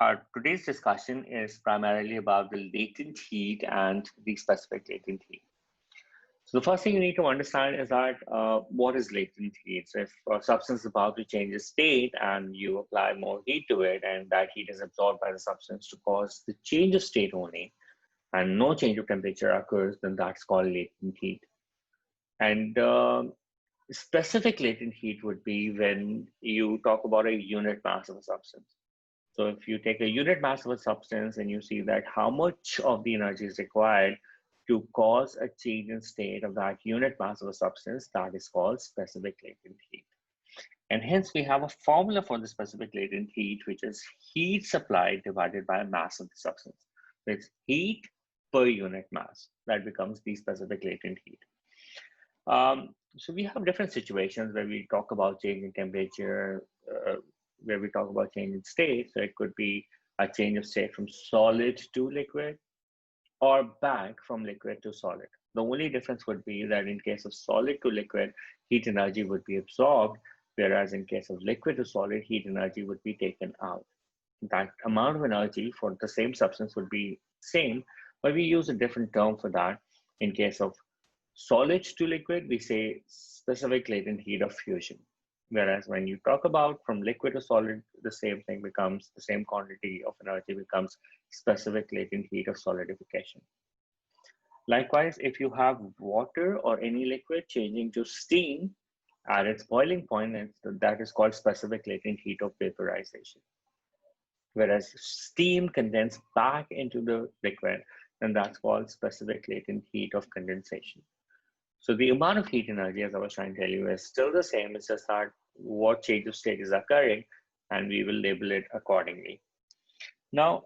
our today's discussion is primarily about the latent heat and the specific latent heat. So the first thing you need to understand is that what is latent heat? So if a substance is about to change its state and you apply more heat to it and that heat is absorbed by the substance to cause the change of state only and no change of temperature occurs, then that's called latent heat. And specific latent heat would be when you talk about a unit mass of a substance. So if you take a unit mass of a substance and you see that how much of the energy is required to cause a change in state of that unit mass of a substance, that is called specific latent heat. And hence we have a formula for the specific latent heat, which is heat supplied divided by mass of the substance. So it's heat per unit mass. That becomes the specific latent heat. So we have different situations where we talk about change in temperature, where we talk about change in state. So it could be a change of state from solid to liquid or back from liquid to solid. The only difference would be that in case of solid to liquid, heat energy would be absorbed, whereas in case of liquid to solid, heat energy would be taken out. That amount of energy for the same substance would be same, but we use a different term for that. In case of solid to liquid, we say specific latent heat of fusion. Whereas when you talk about from liquid to solid, the same thing becomes, the same quantity of energy becomes specific latent heat of solidification. Likewise, if you have water or any liquid changing to steam at its boiling point, that is called specific latent heat of vaporization. Whereas steam condensed back into the liquid, then that's called specific latent heat of condensation. So the amount of heat energy, as I was trying to tell you, is still the same. It's just that what change of state is occurring, and we will label it accordingly. Now,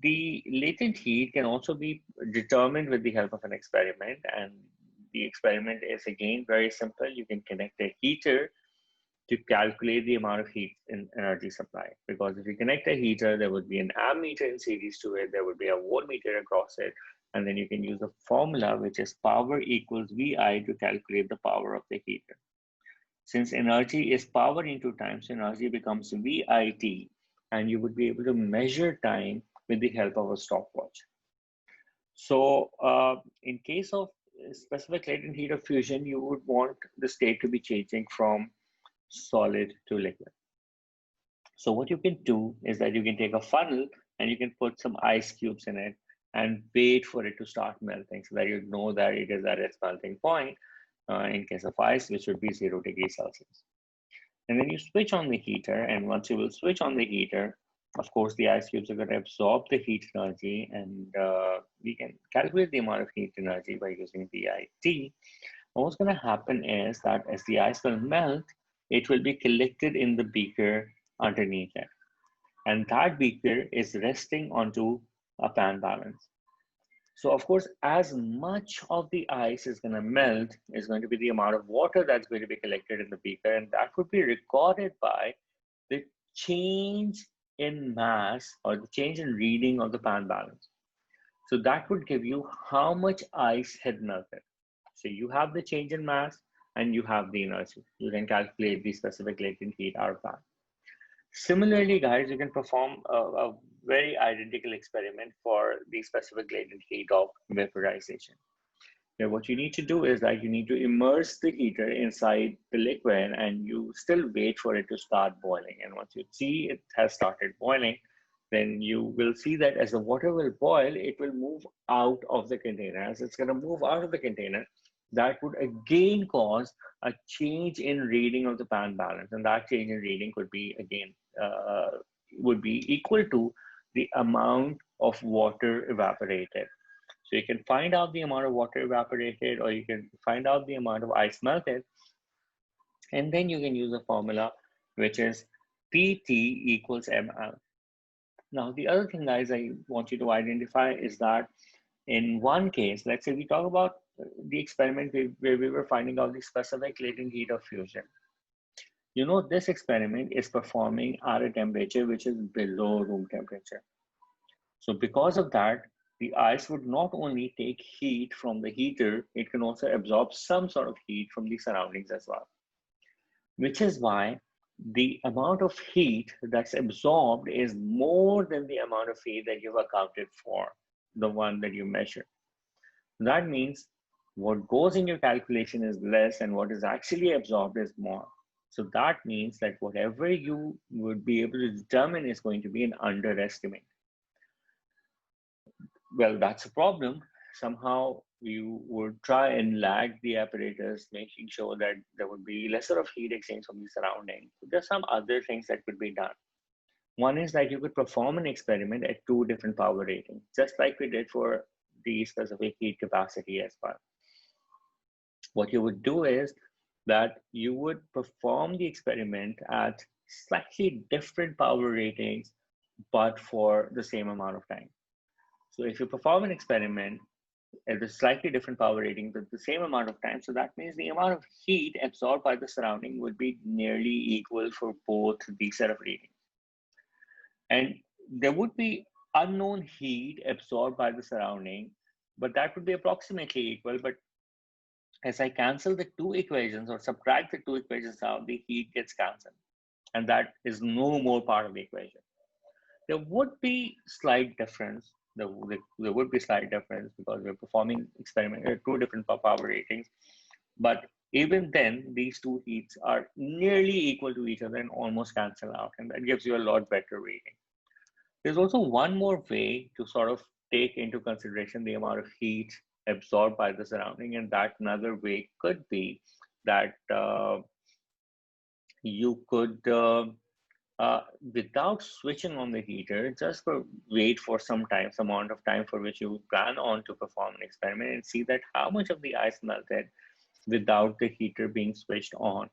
the latent heat can also be determined with the help of an experiment. And the experiment is, again, very simple. You can connect a heater to calculate the amount of heat in energy supply. Because if you connect a heater, there would be an ammeter in series to it. There would be a voltmeter across it. And then you can use the formula, which is power equals VI, to calculate the power of the heater. Since energy is power into time, so energy becomes VIT, and you would be able to measure time with the help of a stopwatch. So in case of specific latent heat of fusion, you would want the state to be changing from solid to liquid. So what you can do is that you can take a funnel and you can put some ice cubes in it and wait for it to start melting so that you know that it is at its melting point in case of ice, which would be 0 degrees Celsius. And then you switch on the heater, and once you will switch on the heater, of course, the ice cubes are going to absorb the heat energy, and we can calculate the amount of heat energy by using VIT. And what's going to happen is that as the ice will melt, it will be collected in the beaker underneath it. And that beaker is resting onto a pan balance. So of course, as much of the ice is going to melt is going to be the amount of water that's going to be collected in the beaker, and that would be recorded by the change in mass or the change in reading of the pan balance. So that would give you how much ice had melted. So you have the change in mass and you have the energy. You can calculate the specific latent heat out of that. Similarly, guys, you can perform a very identical experiment for the specific latent heat of vaporization. Now, what you need to do is that you need to immerse the heater inside the liquid and you still wait for it to start boiling. And once you see it has started boiling, then you will see that as the water will boil, it will move out of the container. As it's going to move out of the container, that would again cause a change in reading of the pan balance. And that change in reading could be, again, would be equal to the amount of water evaporated. So you can find out the amount of water evaporated, or you can find out the amount of ice melted. And then you can use a formula, which is PT equals ML. Now, the other thing, guys, I want you to identify is that in one case, let's say we talk about the experiment where we were finding out the specific latent heat of fusion. You know, this experiment is performing at a temperature which is below room temperature. So because of that, the ice would not only take heat from the heater, it can also absorb some sort of heat from the surroundings as well. Which is why the amount of heat that's absorbed is more than the amount of heat that you've accounted for, the one that you measure. That means what goes in your calculation is less and what is actually absorbed is more. So that means that whatever you would be able to determine is going to be an underestimate. Well, that's a problem. Somehow you would try and lag the apparatus, making sure that there would be lesser of heat exchange from the surrounding. There's some other things that could be done. One is that you could perform an experiment at two different power ratings, just like we did for the specific heat capacity as well. What you would do is that you would perform the experiment at slightly different power ratings, but for the same amount of time. So if you perform an experiment at a slightly different power rating with the same amount of time, so that means the amount of heat absorbed by the surrounding would be nearly equal for both the set of readings. And there would be unknown heat absorbed by the surrounding, but that would be approximately equal. But as I cancel the two equations or subtract the two equations out, the heat gets canceled. And that is no more part of the equation. There would be slight difference. There would be slight difference because we're performing experiment at two different power ratings. But even then, these two heats are nearly equal to each other and almost cancel out. And that gives you a lot better reading. There's also one more way to sort of take into consideration the amount of heat absorbed by the surrounding. And that another way could be that you could, without switching on the heater, just wait for some amount of time for which you plan on to perform an experiment and see that how much of the ice melted without the heater being switched on.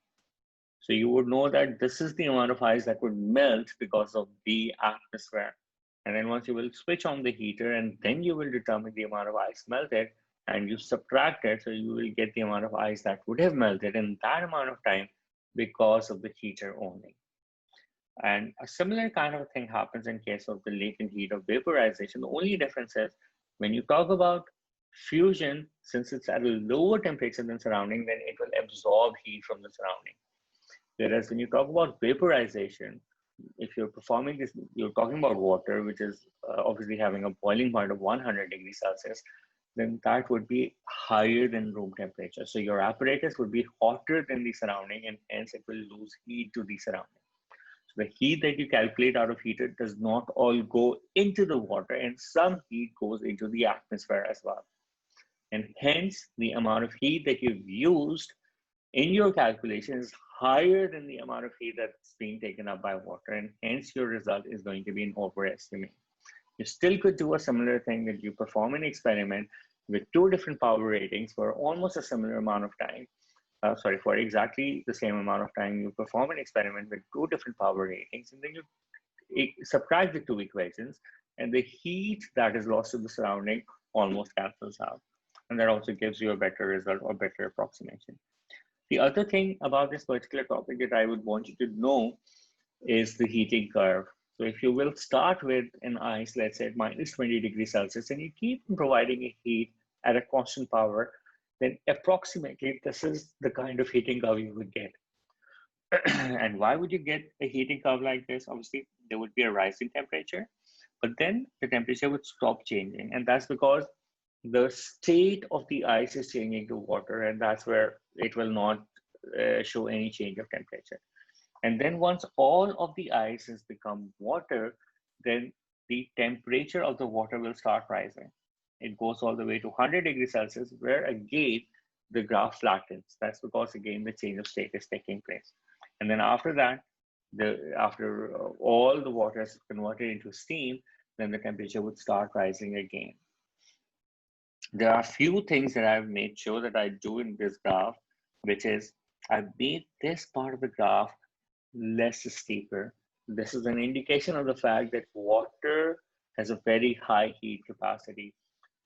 So you would know that this is the amount of ice that would melt because of the atmosphere. And then once you will switch on the heater, and then you will determine the amount of ice melted, and you subtract it, so you will get the amount of ice that would have melted in that amount of time because of the heater only. And a similar kind of thing happens in case of the latent heat of vaporization. The only difference is when you talk about fusion, since it's at a lower temperature than surrounding, then it will absorb heat from the surrounding. Whereas when you talk about vaporization, if you're performing this, you're talking about water, which is obviously having a boiling point of 100 degrees Celsius, then that would be higher than room temperature. So your apparatus would be hotter than the surrounding, and hence it will lose heat to the surrounding. So the heat that you calculate out of heater does not all go into the water, and some heat goes into the atmosphere as well. And hence the amount of heat that you've used in your calculation is higher than the amount of heat that's being taken up by water, and hence your result is going to be an overestimate. You still could do a similar thing that you perform an experiment with two different power ratings for almost a similar amount of time. For exactly the same amount of time, you perform an experiment with two different power ratings, and then you subtract the two equations, and the heat that is lost to the surrounding almost cancels out. And that also gives you a better result or better approximation. The other thing about this particular topic that I would want you to know is the heating curve. So if you will start with an ice, let's say at minus 20 degrees Celsius, and you keep providing a heat at a constant power, then approximately this is the kind of heating curve you would get. And why would you get a heating curve like this? Obviously, there would be a rising temperature, but then the temperature would stop changing. And that's because the state of the ice is changing to water, and that's where it will not show any change of temperature. And then once all of the ice has become water, then the temperature of the water will start rising. It goes all the way to 100 degrees Celsius, where again, the graph flattens. That's because again, the change of state is taking place. And then after that, after all the water is converted into steam, then the temperature would start rising again. There are a few things that I've made sure that I do in this graph, which is I've made this part of the graph less steeper. This is an indication of the fact that water has a very high heat capacity.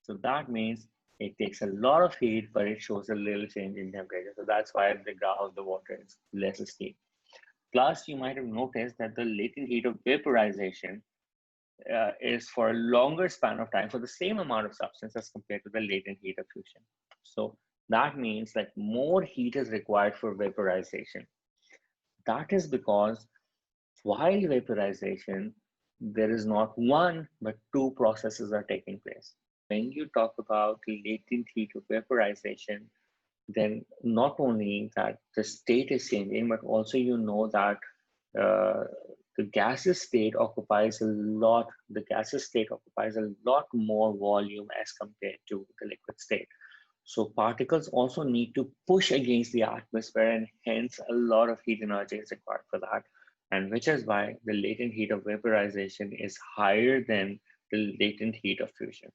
So that means it takes a lot of heat, but it shows a little change in temperature. So that's why the graph of the water is less steep. Plus, you might have noticed that the latent heat of vaporization is for a longer span of time for the same amount of substance as compared to the latent heat of fusion. So that means that more heat is required for vaporization. That is because while vaporization, there is not one but two processes are taking place. When you talk about latent heat of vaporization, then not only that the state is changing, but also you know that uh, the gaseous state occupies a lot, the gaseous state occupies a lot more volume as compared to the liquid state. So particles also need to push against the atmosphere, and hence a lot of heat energy is required for that. And which is why the latent heat of vaporization is higher than the latent heat of fusion.